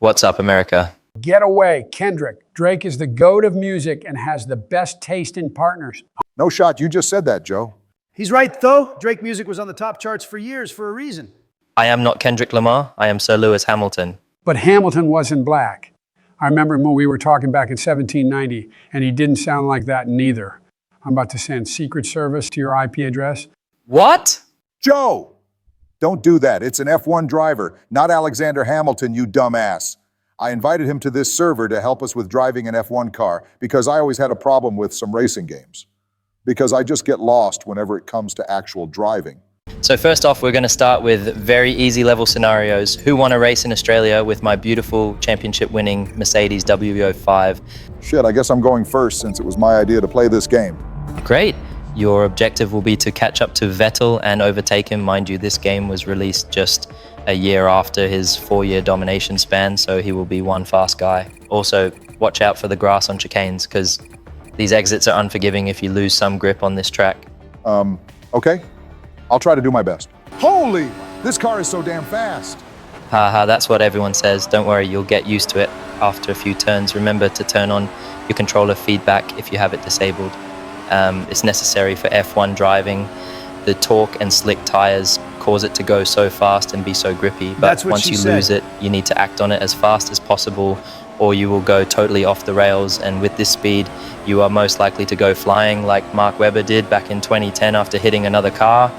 What's up, America? Get away, Kendrick. Drake is the GOAT of music and has the best taste in partners. No shot, you just said that, Joe. He's right, though. Drake music was on the top charts for years for a reason. I am not Kendrick Lamar. I am Sir Lewis Hamilton. But Hamilton wasn't black. I remember when we were talking back in 1790, and he didn't sound like that neither. I'm about to send Secret Service to your IP address. What? Joe! Don't do that. It's an F1 driver, not Alexander Hamilton, you dumbass. I invited him to this server to help us with driving an F1 car because I always had a problem with some racing games. Because I just get lost whenever it comes to actual driving. So first off, we're going to start with very easy level scenarios. Who won a race in Australia with my beautiful championship-winning Mercedes W05? Shit, I guess I'm going first since it was my idea to play this game. Great. Your objective will be to catch up to Vettel and overtake him. Mind you, this game was released just a year after his 4-year domination span, so he will be one fast guy. Also, watch out for the grass on chicanes, because these exits are unforgiving if you lose some grip on this track. Okay. I'll try to do my best. Holy! This car is so damn fast! Haha, that's what everyone says. Don't worry, you'll get used to it after a few turns. Remember to turn on your controller feedback if you have it disabled. It's necessary for F1 driving. The torque and slick tires cause it to go so fast and be so grippy. But once you lose it, you need to act on it as fast as possible, or you will go totally off the rails. And with this speed, you are most likely to go flying like Mark Webber did back in 2010 after hitting another car.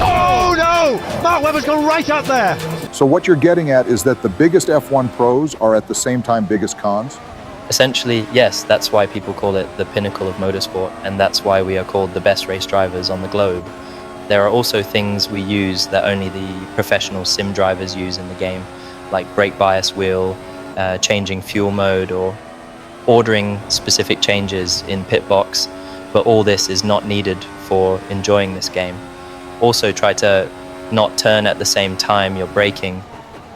Oh, no! Mark Webber's gone right up there! So what you're getting at is that the biggest F1 pros are at the same time biggest cons? Essentially, yes, that's why people call it the pinnacle of motorsport, and that's why we are called the best race drivers on the globe. There are also things we use that only the professional sim drivers use in the game, like brake bias wheel, changing fuel mode, or ordering specific changes in pit box, but all this is not needed for enjoying this game. Also, try to not turn at the same time you're braking.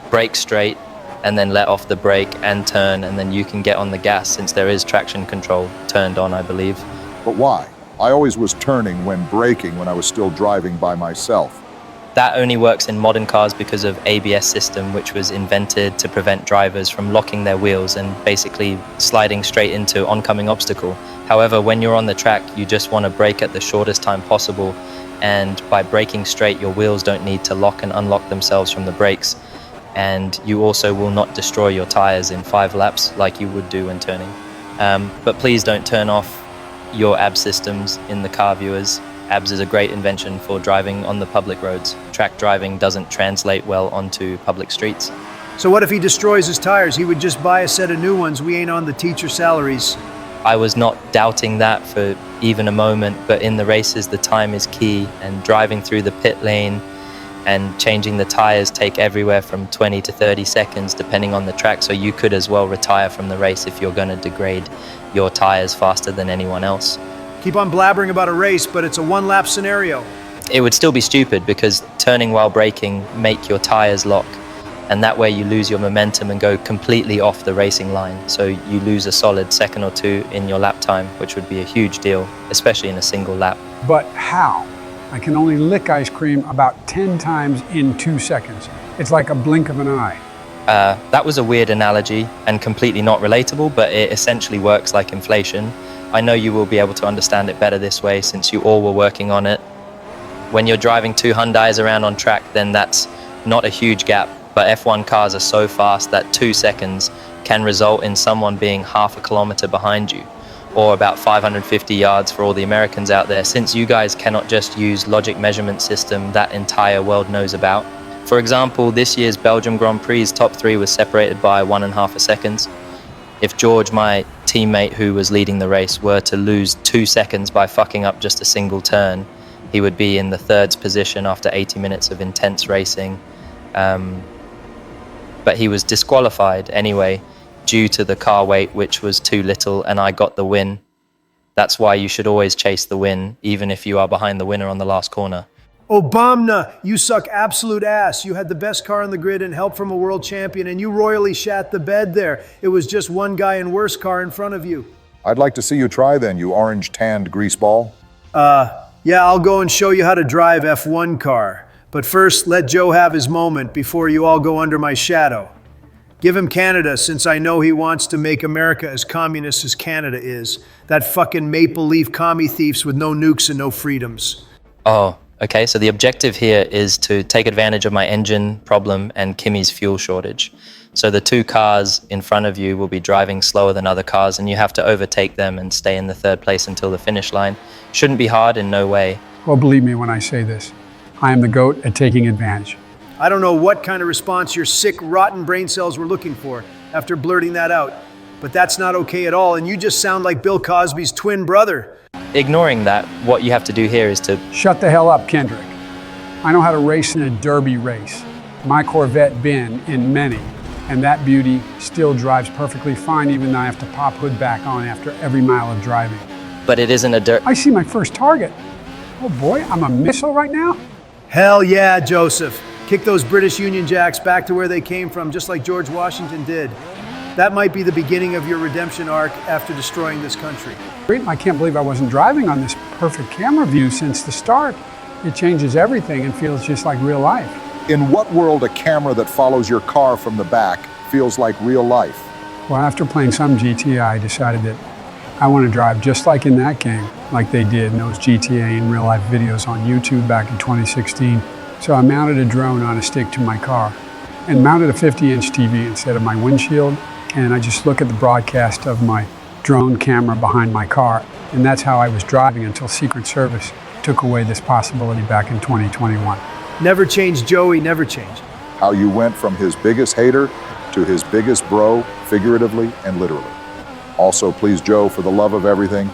Brake straight, and then let off the brake and turn, and then you can get on the gas since there is traction control turned on, I believe. But why? I always was turning when braking when I was still driving by myself. That only works in modern cars because of ABS system, which was invented to prevent drivers from locking their wheels and basically sliding straight into oncoming obstacle. However, when you're on the track, you just want to brake at the shortest time possible, and by braking straight, your wheels don't need to lock and unlock themselves from the brakes. And you also will not destroy your tires in 5 laps like you would do when turning. But please don't turn off your AB systems in the car, viewers. ABS is a great invention for driving on the public roads. Track driving doesn't translate well onto public streets. So what if he destroys his tires? He would just buy a set of new ones. We ain't on the teacher salaries. I was not doubting that for even a moment, but in the races, the time is key, and driving through the pit lane and changing the tires take everywhere from 20 to 30 seconds depending on the track, so you could as well retire from the race if you're going to degrade your tires faster than anyone else. Keep on blabbering about a race, but it's a one-lap scenario. It would still be stupid because turning while braking make your tires lock, and that way you lose your momentum and go completely off the racing line, so you lose a solid second or two in your lap time, which would be a huge deal, especially in a single lap. But how? I can only lick ice cream about 10 times in 2 seconds. It's like a blink of an eye. That was a weird analogy and completely not relatable, but it essentially works like inflation. I know you will be able to understand it better this way since you all were working on it. When you're driving 2 Hyundais around on track, then that's not a huge gap, but F1 cars are so fast that 2 seconds can result in someone being half a kilometer behind you, or about 550 yards for all the Americans out there, since you guys cannot just use logic measurement system that entire world knows about. For example, this year's Belgium Grand Prix's top 3 was separated by 1.5 seconds. If George, my teammate who was leading the race, were to lose 2 seconds by fucking up just a single turn, he would be in the 3rd position after 80 minutes of intense racing. But he was disqualified anyway, due to the car weight, which was too little, and I got the win. That's why you should always chase the win, even if you are behind the winner on the last corner. Obama, you suck absolute ass. You had the best car on the grid and help from a world champion, and you royally shat the bed there. It was just one guy in worse car in front of you. I'd like to see you try then, you orange-tanned greaseball. Yeah, I'll go and show you how to drive F1 car. But first, let Joe have his moment before you all go under my shadow. Give him Canada, since I know he wants to make America as communist as Canada is. That fucking maple leaf commie thieves with no nukes and no freedoms. Oh, okay, so the objective here is to take advantage of my engine problem and Kimmy's fuel shortage. So the two cars in front of you will be driving slower than other cars, and you have to overtake them and stay in the third place until the finish line. Shouldn't be hard in no way. Well, believe me when I say this. I am the GOAT at taking advantage. I don't know what kind of response your sick, rotten brain cells were looking for after blurting that out, but that's not okay at all, and you just sound like Bill Cosby's twin brother. Ignoring that, what you have to do here is to... Shut the hell up, Kendrick. I know how to race in a derby race. My Corvette been in many, and that beauty still drives perfectly fine even though I have to pop hood back on after every mile of driving. But it isn't a dirt... I see my first target. Oh boy, I'm a missile right now? Hell yeah, Joseph. Kick those British Union Jacks back to where they came from, just like George Washington did. That might be the beginning of your redemption arc after destroying this country. I can't believe I wasn't driving on this perfect camera view since the start. It changes everything and feels just like real life. In what world a camera that follows your car from the back feels like real life? Well, after playing some GTA, I decided that I want to drive just like in that game, like they did in those GTA in real life videos on YouTube back in 2016. So I mounted a drone on a stick to my car and mounted a 50-inch TV instead of my windshield. And I just look at the broadcast of my drone camera behind my car. And that's how I was driving until Secret Service took away this possibility back in 2021. Never change, Joey, never change. How you went from his biggest hater to his biggest bro, figuratively and literally. Also, please, Joe, for the love of everything,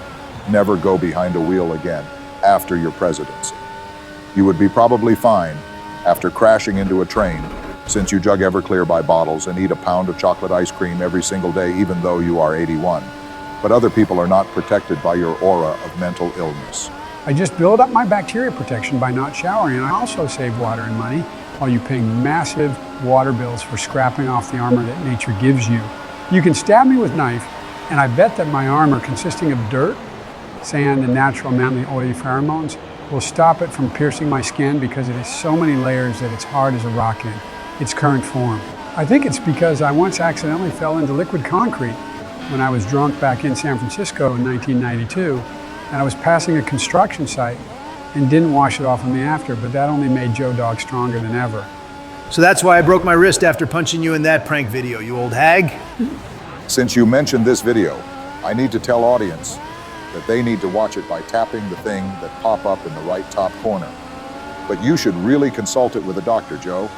never go behind a wheel again after your presidency. You would be probably fine after crashing into a train, since you jug Everclear by bottles and eat a pound of chocolate ice cream every single day, even though you are 81. But other people are not protected by your aura of mental illness. I just build up my bacteria protection by not showering, and I also save water and money while you pay massive water bills for scrapping off the armor that nature gives you. You can stab me with a knife, and I bet that my armor, consisting of dirt, sand, and natural manly oily pheromones, will stop it from piercing my skin because it has so many layers that it's hard as a rock in its current form. I think it's because I once accidentally fell into liquid concrete when I was drunk back in San Francisco in 1992, and I was passing a construction site and didn't wash it off of me after, but that only made Joe Dog stronger than ever. So that's why I broke my wrist after punching you in that prank video, you old hag. Since you mentioned this video, I need to tell audience that they need to watch it by tapping the thing that pop up in the right top corner. But you should really consult it with a doctor, Joe.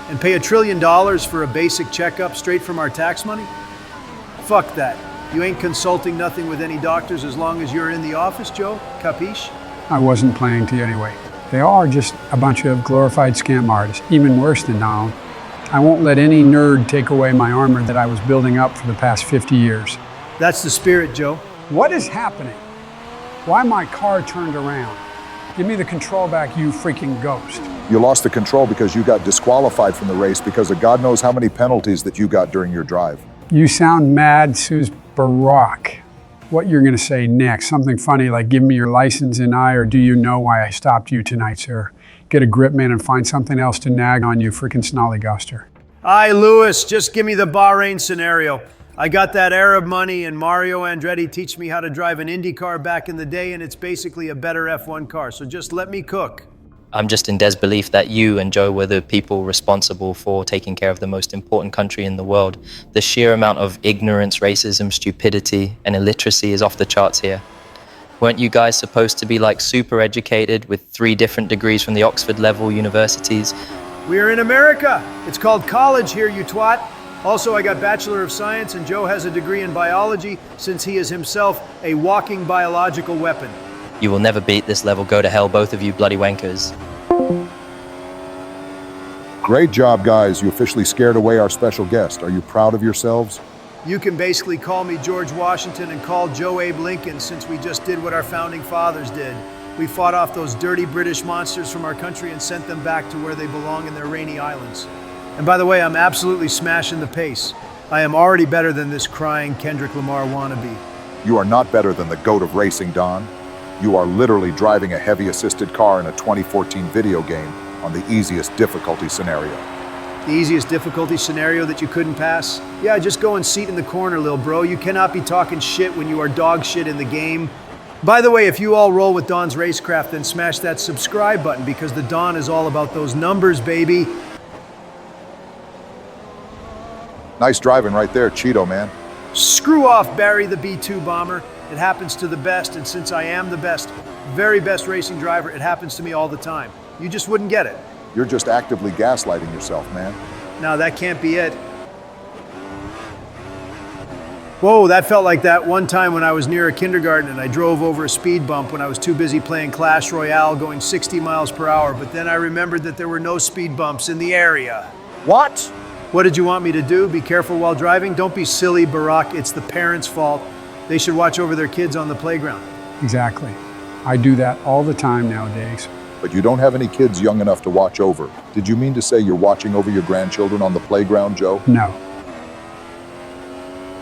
And pay $1 trillion for a basic checkup straight from our tax money? Fuck that. You ain't consulting nothing with any doctors as long as you're in the office, Joe. Capiche? I wasn't playing to you anyway. They are just a bunch of glorified scam artists, even worse than Donald. I won't let any nerd take away my armor that I was building up for the past 50 years. That's the spirit, Joe. What is happening? Why my car turned around? Give me the control back, you freaking ghost. You lost the control because you got disqualified from the race because of God knows how many penalties that you got during your drive. You sound mad, Suze Barack. What you're gonna say next? Something funny like give me your license and or do you know why I stopped you tonight, sir? Get a grip, man, and find something else to nag on, you freaking snollygoster. Aye, Lewis, just give me the Bahrain scenario. I got that Arab money and Mario Andretti teach me how to drive an Indy car back in the day, and it's basically a better F1 car, so just let me cook. I'm just in disbelief that you and Joe were the people responsible for taking care of the most important country in the world. The sheer amount of ignorance, racism, stupidity, and illiteracy is off the charts here. Weren't you guys supposed to be like super educated with 3 different degrees from the Oxford level universities? We're in America. It's called college here, you twat. Also, I got Bachelor of Science, and Joe has a degree in biology since he is himself a walking biological weapon. You will never beat this level. Go to hell, both of you bloody wankers. Great job, guys. You officially scared away our special guest. Are you proud of yourselves? You can basically call me George Washington and call Joe Abe Lincoln, since we just did what our founding fathers did. We fought off those dirty British monsters from our country and sent them back to where they belong in their rainy islands. And by the way, I'm absolutely smashing the pace. I am already better than this crying Kendrick Lamar wannabe. You are not better than the GOAT of racing, Don. You are literally driving a heavy assisted car in a 2014 video game on the easiest difficulty scenario. The easiest difficulty scenario that you couldn't pass? Yeah, just go and seat in the corner, lil bro. You cannot be talking shit when you are dog shit in the game. By the way, if you all roll with Don's Racecraft, then smash that subscribe button because the Don is all about those numbers, baby. Nice driving right there, Cheeto, man. Screw off, Barry the B-2 bomber. It happens to the best, and since I am the best, very best racing driver, it happens to me all the time. You just wouldn't get it. You're just actively gaslighting yourself, man. No, that can't be it. Whoa, that felt like that one time when I was near a kindergarten and I drove over a speed bump when I was too busy playing Clash Royale going 60 miles per hour, but then I remembered that there were no speed bumps in the area. What? What did you want me to do? Be careful while driving? Don't be silly, Barack. It's the parents' fault. They should watch over their kids on the playground. Exactly. I do that all the time nowadays. But you don't have any kids young enough to watch over. Did you mean to say you're watching over your grandchildren on the playground, Joe? No.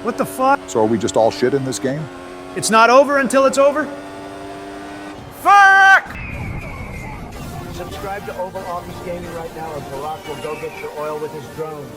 What the fuck? So are we just all shit in this game? It's not over until it's over? Fuck! Subscribe to Oval Office Gaming right now, or Barack will go get your oil with his drones.